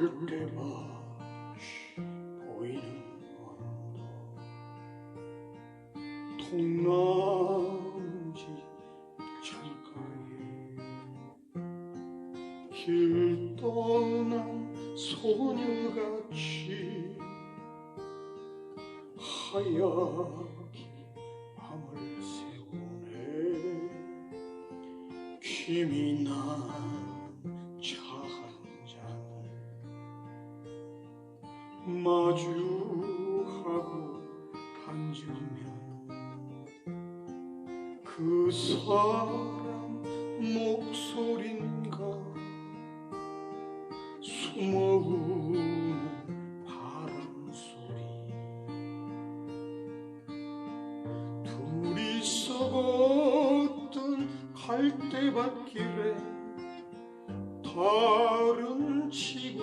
갈대밭이 보이는 언덕 통나무집 창가에 길 떠난 소녀같이 하얗게 밤을 새우네. 김이 난 차 한 잔을 마주하고 앉으면 그 사람 목소린가 숨어오는 바람소리. 둘이서 걷던 갈대밭길에 달은 치고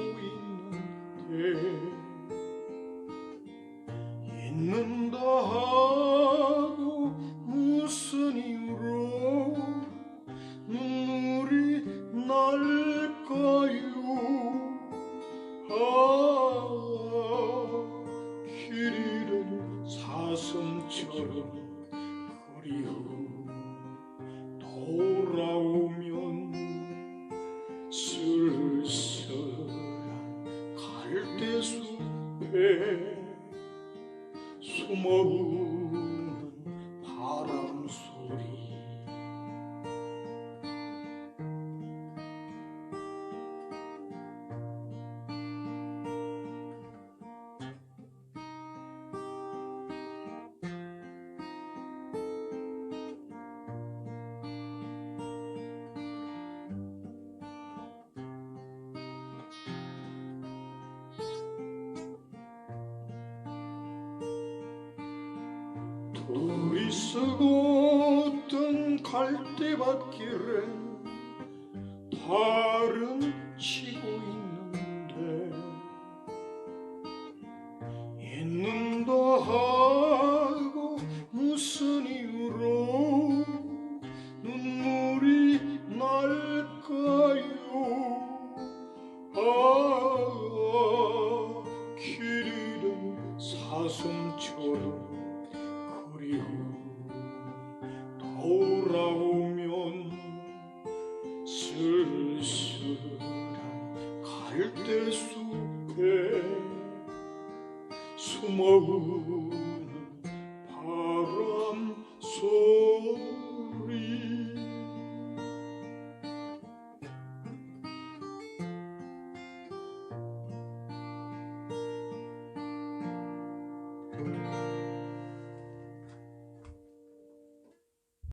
있는다 하고 무슨 이유로 눈물이 날까요. 길 잃은 사슴처럼 그리워 돌아오면 쓸쓸한 갈대숲에 숨어오는 바람소리. 둘이서 걷던 갈대밭길엔 달은 치고 있는다 하고 무슨 이유로 눈물이 날까요. 길 잃은 사슴처럼 그리워 돌아오면 쓸쓸한 갈대숲에 숨어오는